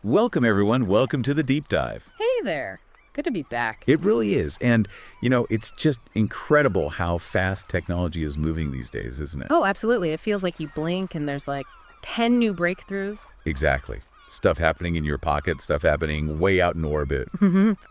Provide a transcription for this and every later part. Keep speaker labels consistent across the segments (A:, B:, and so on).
A: Welcome, everyone. Welcome to the Deep Dive.
B: Hey there. Good to be back.
A: It really is. And, it's just incredible how fast technology is moving these days, isn't it?
B: Oh, absolutely. It feels like you blink and there's like 10 new breakthroughs.
A: Exactly. Stuff happening in your pocket, stuff happening way out in orbit.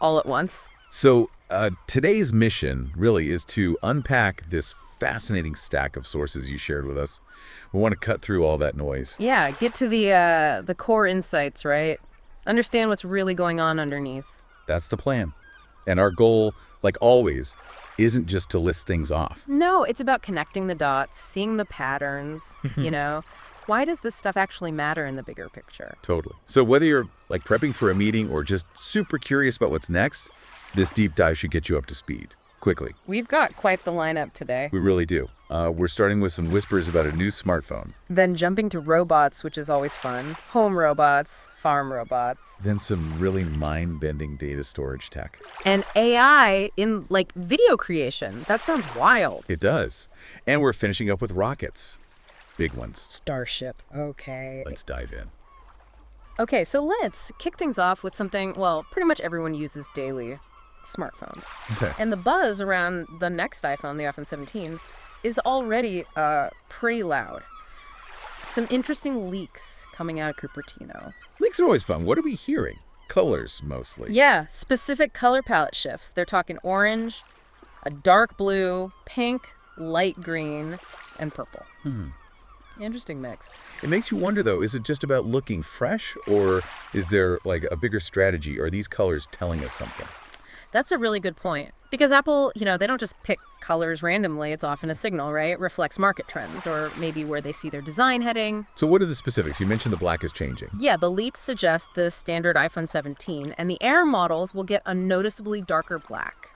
B: All at once.
A: So today's mission really is to unpack this fascinating stack of sources you shared with us. We want to cut through all that noise.
B: Yeah, get to the core insights, right? Understand what's really going on underneath.
A: That's the plan. And our goal, like always, isn't just to list things off.
B: No, it's about connecting the dots, seeing the patterns, Why does this stuff actually matter in the bigger picture?
A: Totally. So whether you're like prepping for a meeting or just super curious about what's next, this deep dive should get you up to speed quickly.
B: We've got quite the lineup today.
A: We really do. We're starting with some whispers about a new smartphone.
B: Then jumping to robots, which is always fun. Home robots, farm robots.
A: Then some really mind-bending data storage tech.
B: And AI in video creation. That sounds wild.
A: It does. And we're finishing up with rockets. Big ones.
B: Starship. Okay.
A: Let's dive in.
B: Okay, so let's kick things off with something, pretty much everyone uses daily. Smartphones.
A: Okay.
B: And the buzz around the next iPhone, the iPhone 17, is already pretty loud. Some interesting leaks coming out of Cupertino.
A: Leaks are always fun. What are we hearing? Colors, mostly.
B: Yeah, specific color palette shifts. They're talking orange, a dark blue, pink, light green, and purple. Interesting mix.
A: It makes you wonder, though, is it just about looking fresh, or is there a bigger strategy? Are these colors telling us something?
B: That's a really good point. Because Apple, they don't just pick colors randomly. It's often a signal, right? It reflects market trends or maybe where they see their design heading.
A: So what are the specifics? You mentioned the black is changing.
B: Yeah, the leaks suggest the standard iPhone 17 and the Air models will get a noticeably darker black,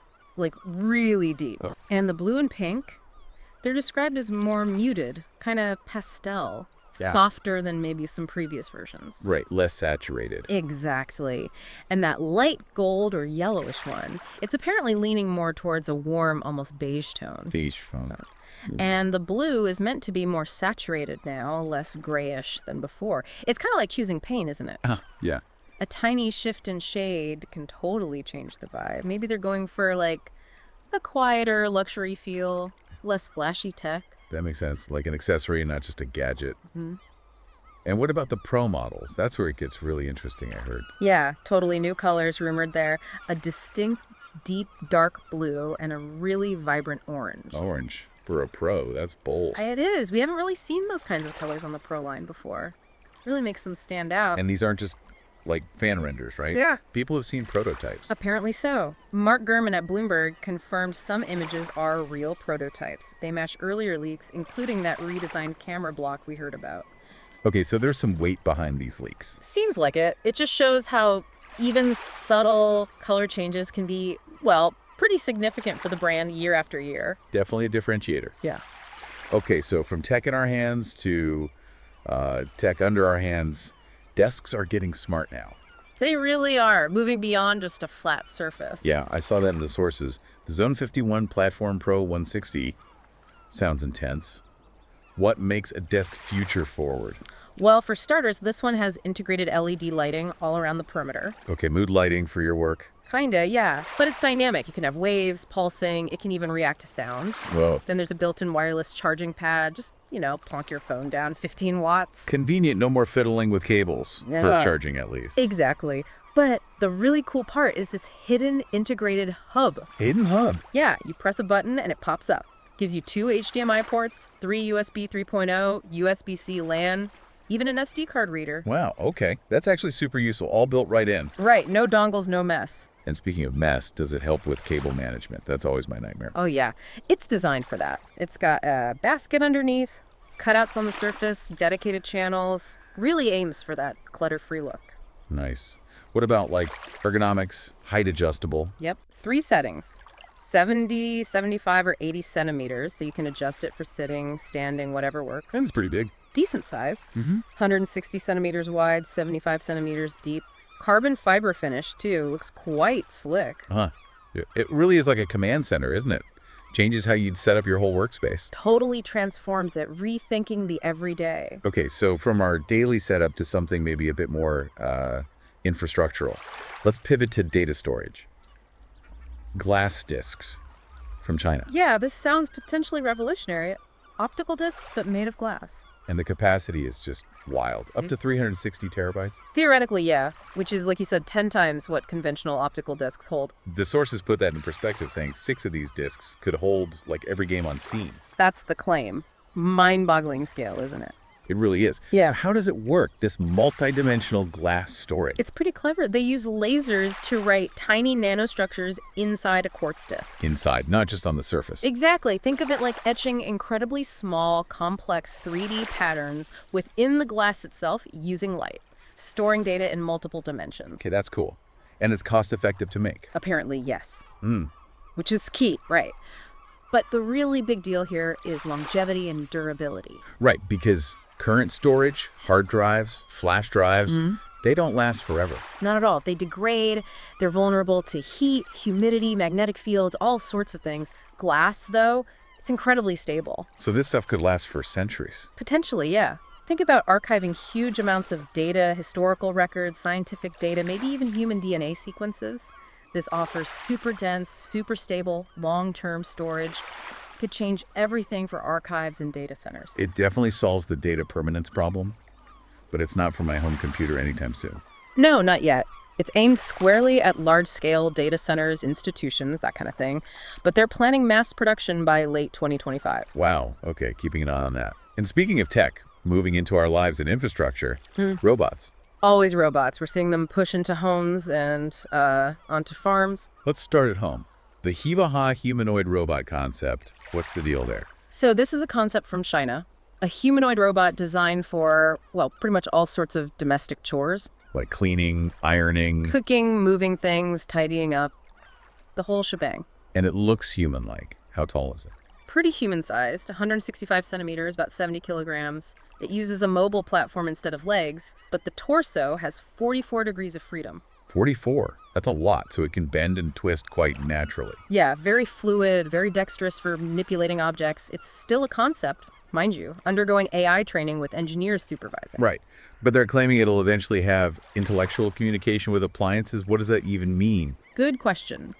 B: really deep. Oh. And the blue and pink, they're described as more muted, kind of pastel. Yeah. Softer than maybe some previous versions.
A: Right, less saturated.
B: Exactly. And that light gold or yellowish one, it's apparently leaning more towards a warm, almost beige tone.
A: Beige tone.
B: And the blue is meant to be more saturated now, less grayish than before. It's kind of like choosing paint, isn't it?
A: Yeah.
B: A tiny shift in shade can totally change the vibe. Maybe they're going for a quieter luxury feel, less flashy tech.
A: That makes sense. Like an accessory and not just a gadget. And what about the Pro models? That's where it gets really interesting, I heard.
B: Yeah, totally new colors rumored there. A distinct, deep, dark blue and a really vibrant orange.
A: Orange for a Pro. That's bold.
B: It is. We haven't really seen those kinds of colors on the Pro line before. Really makes them stand out.
A: And these aren't just fan renders, right?
B: Yeah.
A: People have seen prototypes.
B: Apparently so. Mark Gurman at Bloomberg confirmed some images are real prototypes. They match earlier leaks, including that redesigned camera block we heard about.
A: Okay, so there's some weight behind these leaks.
B: Seems like it. It just shows how even subtle color changes can be, pretty significant for the brand year after year.
A: Definitely a differentiator.
B: Yeah.
A: Okay, so from tech in our hands to tech under our hands, desks are getting smart now.
B: They really are, moving beyond just a flat surface.
A: Yeah, I saw that in the sources. The Zone 51 Platform Pro 160 sounds intense. What makes a desk future forward?
B: Well, for starters, this one has integrated LED lighting all around the perimeter.
A: Okay, mood lighting for your work.
B: Kinda, yeah. But it's dynamic. You can have waves, pulsing. It can even react to sound.
A: Whoa.
B: Then there's a built-in wireless charging pad. Just, plonk your phone down, 15 watts.
A: Convenient, no more fiddling with cables, for charging at least.
B: Exactly. But the really cool part is this hidden integrated hub.
A: Hidden hub?
B: Yeah, you press a button and it pops up. Gives you 2 HDMI ports, 3 USB 3.0, USB-C LAN, even an SD card reader.
A: Wow, okay. That's actually super useful, all built right in.
B: Right, no dongles, no mess.
A: And speaking of mess, does it help with cable management? That's always my nightmare.
B: Oh yeah, it's designed for that. It's got a basket underneath, cutouts on the surface, dedicated channels. Really aims for that clutter-free look.
A: Nice. What about ergonomics, height adjustable?
B: Yep, 3 settings. 70, 75, or 80 centimeters, so you can adjust it for sitting, standing, whatever works.
A: And it's pretty big.
B: Decent size. 160 centimeters wide, 75 centimeters deep. Carbon fiber finish, too. Looks quite slick.
A: It really is like a command center, isn't it? Changes how you'd set up your whole workspace.
B: Totally transforms it, rethinking the everyday.
A: Okay, so from our daily setup to something maybe a bit more infrastructural. Let's pivot to data storage. Glass discs from China.
B: Yeah, this sounds potentially revolutionary. Optical discs, but made of glass.
A: And the capacity is just wild. Up to 360 terabytes.
B: Theoretically, yeah, which is, like you said, 10 times what conventional optical discs hold.
A: The sources put that in perspective, saying 6 of these discs could hold like every game on Steam.
B: That's the claim. Mind-boggling scale, isn't it?
A: It really is.
B: Yeah.
A: So how does it work, this multi-dimensional glass storage?
B: It's pretty clever. They use lasers to write tiny nanostructures inside a quartz disc.
A: Inside, not just on the surface.
B: Exactly. Think of it like etching incredibly small, complex 3D patterns within the glass itself using light, storing data in multiple dimensions.
A: Okay, that's cool. And it's cost-effective to make.
B: Apparently, yes. Which is key, right? But the really big deal here is longevity and durability.
A: Right, because current storage, hard drives, flash drives, they don't last forever.
B: Not at all. They degrade. They're vulnerable to heat, humidity, magnetic fields, all sorts of things. Glass, though, it's incredibly stable.
A: So this stuff could last for centuries.
B: Potentially, yeah. Think about archiving huge amounts of data, historical records, scientific data, maybe even human DNA sequences. This offers super dense, super stable, long-term storage. Could change everything for archives and data centers.
A: It definitely solves the data permanence problem, but it's not for my home computer anytime soon.
B: No, not yet. It's aimed squarely at large-scale data centers, institutions, that kind of thing. But they're planning mass production by late 2025.
A: Wow, okay, keeping an eye on that. And speaking of tech, moving into our lives and infrastructure, robots.
B: Always robots. We're seeing them push into homes and onto farms.
A: Let's start at home. The Hivaha humanoid robot concept, what's the deal there?
B: So this is a concept from China. A humanoid robot designed for, well, pretty much all sorts of domestic chores.
A: Like cleaning, ironing.
B: Cooking, moving things, tidying up. The whole shebang.
A: And it looks human-like. How tall is it?
B: Pretty human-sized, 165 centimeters, about 70 kilograms. It uses a mobile platform instead of legs, but the torso has 44 degrees of freedom.
A: 44. That's a lot, so it can bend and twist quite naturally.
B: Yeah, very fluid, very dexterous for manipulating objects. It's still a concept, mind you, undergoing AI training with engineers supervising.
A: Right. But they're claiming it'll eventually have intellectual communication with appliances. What does that even mean?
B: Good question.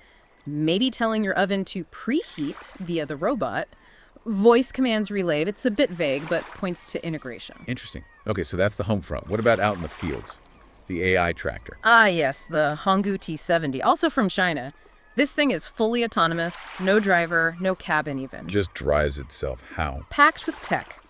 B: Maybe telling your oven to preheat via the robot. Voice commands relayed. It's a bit vague, but points to integration.
A: Interesting. Okay, so that's the home front. What about out in the fields? The AI tractor.
B: Ah, yes, the Honggu T70, also from China. This thing is fully autonomous, no driver, no cabin even.
A: Just drives itself. How?
B: Packed with tech.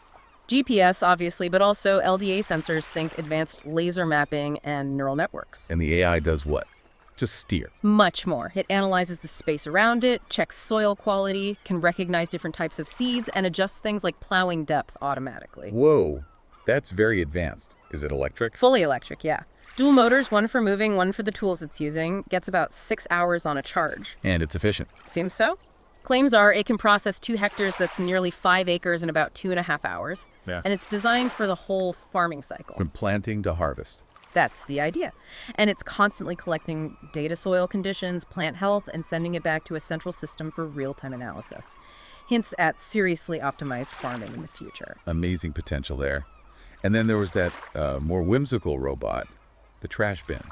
B: GPS, obviously, but also LDA sensors, think advanced laser mapping and neural networks.
A: And the AI does what? Just steer.
B: Much more. It analyzes the space around it, checks soil quality, can recognize different types of seeds, and adjusts things like plowing depth automatically.
A: Whoa, that's very advanced. Is it electric?
B: Fully electric, yeah. Dual motors, one for moving, one for the tools it's using. Gets about 6 hours on a charge.
A: And it's efficient.
B: Seems so. Claims are it can process 2 hectares, that's nearly 5 acres, in about 2.5 hours.
A: Yeah.
B: And it's designed for the whole farming cycle.
A: From planting to harvest.
B: That's the idea. And it's constantly collecting data, soil conditions, plant health, and sending it back to a central system for real-time analysis. Hints at seriously optimized farming in the future.
A: Amazing potential there. And then there was that more whimsical robot, the trash bin.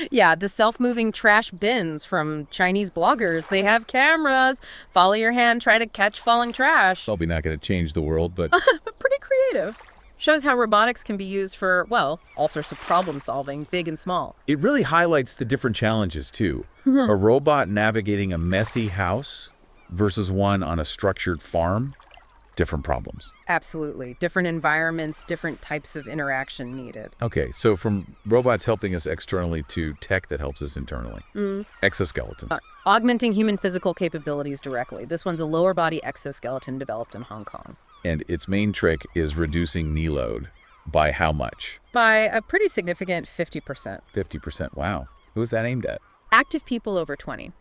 B: Yeah, the self-moving trash bins from Chinese bloggers. They have cameras. Follow your hand, try to catch falling trash.
A: Probably not going to change the world, but
B: But pretty creative. Shows how robotics can be used for, well, all sorts of problem solving, big and small.
A: it really highlights the different challenges, too. A robot navigating a messy house versus one on a structured farm, different problems.
B: Absolutely. Different environments, different types of interaction needed.
A: Okay, so from robots helping us externally to tech that helps us internally. Exoskeletons.
B: Augmenting human physical capabilities directly. This one's a lower body exoskeleton developed in Hong Kong.
A: And its main trick is reducing knee load by how much?
B: By a pretty significant 50%.
A: 50%. Wow. Who is that aimed at?
B: Active people over 20.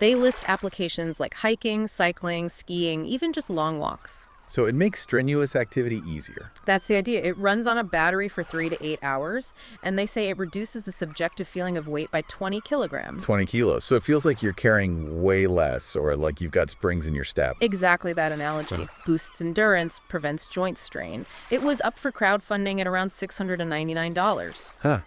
B: They list applications like hiking, cycling, skiing, even just long walks.
A: So it makes strenuous activity easier.
B: That's the idea. It runs on a battery for 3 to 8 hours, and they say it reduces the subjective feeling of weight by 20 kilograms.
A: 20 kilos. So it feels like you're carrying way less, or like you've got springs in your step.
B: Exactly that analogy. Boosts endurance, prevents joint strain. It was up for crowdfunding at around $699.
A: Huh.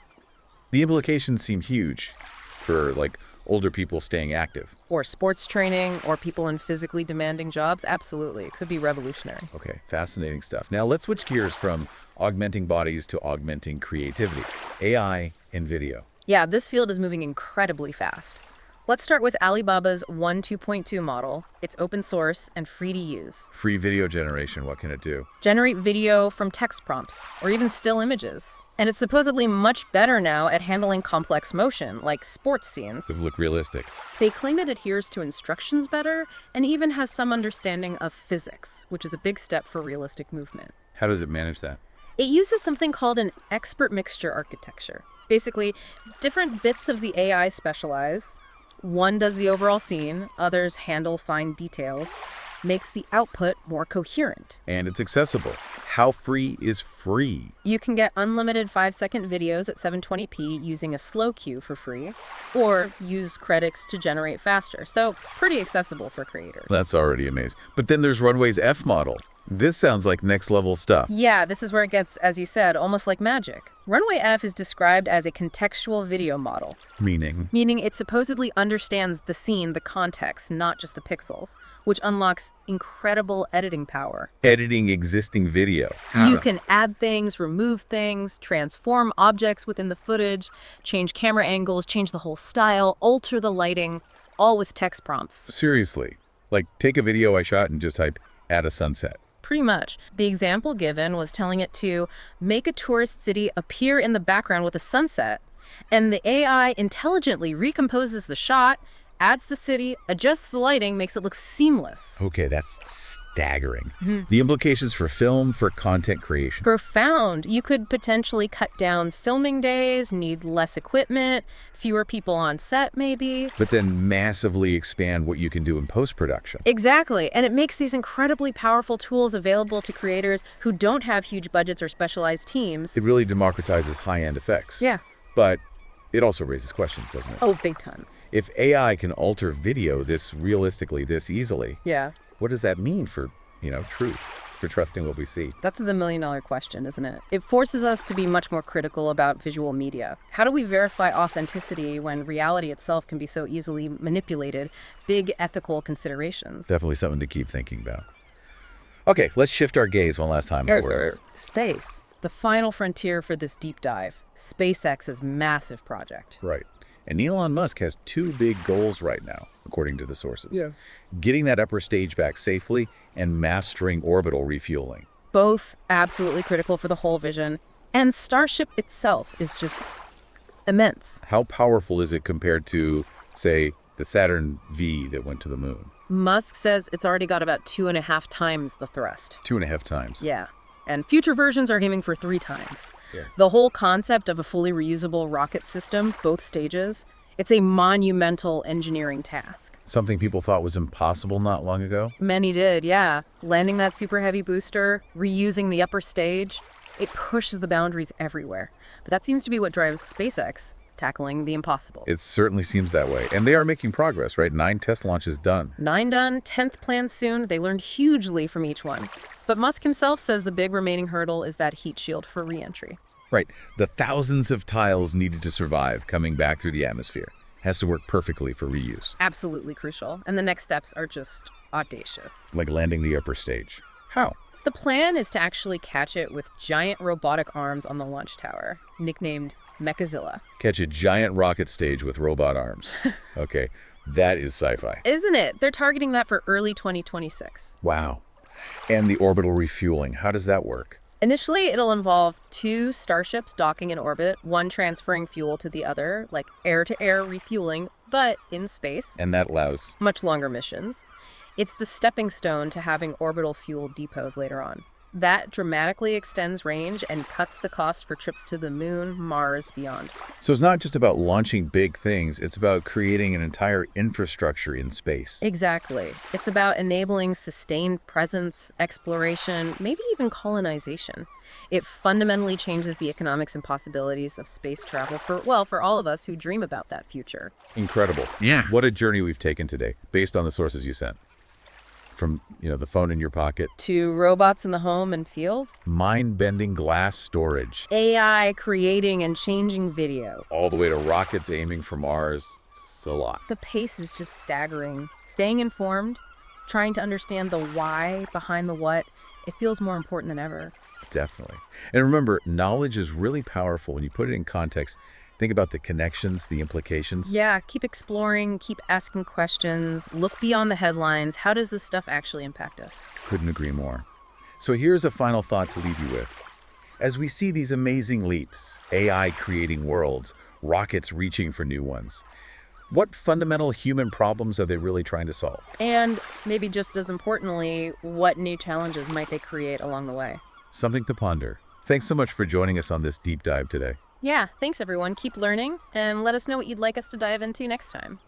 A: The implications seem huge for, like, older people staying active.
B: Or sports training, or people in physically demanding jobs. Absolutely. It could be revolutionary.
A: Okay, fascinating stuff. Now let's switch gears from augmenting bodies to augmenting creativity. AI and video.
B: Yeah, this field is moving incredibly fast. Let's start with Alibaba's 1.2.2 model. It's open source and free to use.
A: Free video generation, what can it do?
B: Generate video from text prompts, or even still images. And it's supposedly much better now at handling complex motion, like sports scenes.
A: Does it look realistic?
B: They claim it adheres to instructions better and even has some understanding of physics, which is a big step for realistic movement.
A: How does it manage that?
B: It uses something called an expert mixture architecture. Basically, different bits of the AI specialize. One does the overall scene, others handle fine details, makes the output more coherent.
A: And it's accessible. How free is free?
B: You can get unlimited 5-second videos at 720p using a slow queue for free, or use credits to generate faster. So pretty accessible for creators.
A: That's already amazing. But then there's Runway's F model. This sounds like next level stuff.
B: Yeah, this is where it gets, as you said, almost like magic. Runway F is described as a contextual video model.
A: Meaning?
B: Meaning it supposedly understands the scene, the context, not just the pixels, which unlocks incredible editing power.
A: Editing existing video.
B: You can add things, remove things, transform objects within the footage, change camera angles, change the whole style, alter the lighting, all with text prompts.
A: Seriously. Like, take a video I shot and just type, add a sunset.
B: Pretty much. The example given was telling it to make a tourist city appear in the background with a sunset, and the AI intelligently recomposes the shot, adds the city, adjusts the lighting, makes it look seamless.
A: Okay, that's staggering. The implications for film, for content creation.
B: Profound. You could potentially cut down filming days, need less equipment, fewer people on set maybe.
A: But then massively expand what you can do in post-production.
B: Exactly. And it makes these incredibly powerful tools available to creators who don't have huge budgets or specialized teams.
A: It really democratizes high-end effects.
B: Yeah.
A: But it also raises questions, doesn't it?
B: Oh, big time.
A: If AI can alter video this realistically, this easily,
B: Yeah.
A: what does that mean for, truth, for trusting what we see?
B: That's the million-dollar question, isn't it? It forces us to be much more critical about visual media. How do we verify authenticity when reality itself can be so easily manipulated? Big ethical considerations.
A: Definitely something to keep thinking about. Okay, let's shift our gaze one last time.
B: Space. The final frontier for this deep dive. SpaceX's massive project.
A: Right. And Elon Musk has two big goals right now, according to the sources.
B: Yeah.
A: Getting that upper stage back safely and mastering orbital refueling.
B: Both absolutely critical for the whole vision. And Starship itself is just immense.
A: How powerful is it compared to, say, the Saturn V that went to the moon?
B: Musk says it's already got about 2.5 times the thrust.
A: 2.5 times.
B: Yeah. And future versions are aiming for 3 times.
A: Yeah.
B: The whole concept of a fully reusable rocket system, both stages, it's a monumental engineering task.
A: Something people thought was impossible not long ago?
B: Many did, yeah. Landing that super heavy booster, reusing the upper stage, it pushes the boundaries everywhere. But that seems to be what drives SpaceX, tackling the impossible.
A: It certainly seems that way. And they are making progress, right? 9 test launches done.
B: 9 done, 10th planned soon. They learned hugely from each one. But Musk himself says the big remaining hurdle is that heat shield for re-entry.
A: Right. The thousands of tiles needed to survive coming back through the atmosphere has to work perfectly for reuse.
B: Absolutely crucial. And the next steps are just audacious.
A: Like landing the upper stage. How?
B: The plan is to actually catch it with giant robotic arms on the launch tower, nicknamed Mechazilla.
A: Catch a giant rocket stage with robot arms. Okay, that is sci-fi.
B: Isn't it? They're targeting that for early 2026.
A: Wow. And the orbital refueling, how does that work?
B: Initially, it'll involve 2 starships docking in orbit, one transferring fuel to the other, like air-to-air refueling, but in space.
A: And that allows
B: Much longer missions. It's the stepping stone to having orbital fuel depots later on. That dramatically extends range and cuts the cost for trips to the moon, Mars, beyond.
A: So it's not just about launching big things, it's about creating an entire infrastructure in space.
B: Exactly. It's about enabling sustained presence, exploration, maybe even colonization. It fundamentally changes the economics and possibilities of space travel for all of us who dream about that future.
A: Incredible.
C: Yeah.
A: What a journey we've taken today, based on the sources you sent. From, the phone in your pocket,
B: To robots in the home and field,
A: mind-bending glass storage,
B: AI creating and changing video.
A: all the way to rockets aiming for Mars. It's a lot.
B: The pace is just staggering. Staying informed, trying to understand the why behind the what, it feels more important than ever.
A: Definitely. And remember, knowledge is really powerful when you put it in context. Think about the connections, the implications.
B: Yeah, keep exploring, keep asking questions, look beyond the headlines. How does this stuff actually impact us?
A: Couldn't agree more. So here's a final thought to leave you with. As we see these amazing leaps, AI creating worlds, rockets reaching for new ones, what fundamental human problems are they really trying to solve?
B: And maybe just as importantly, what new challenges might they create along the way?
A: Something to ponder. Thanks so much for joining us on this deep dive today.
B: Yeah, thanks everyone. Keep learning and let us know what you'd like us to dive into next time.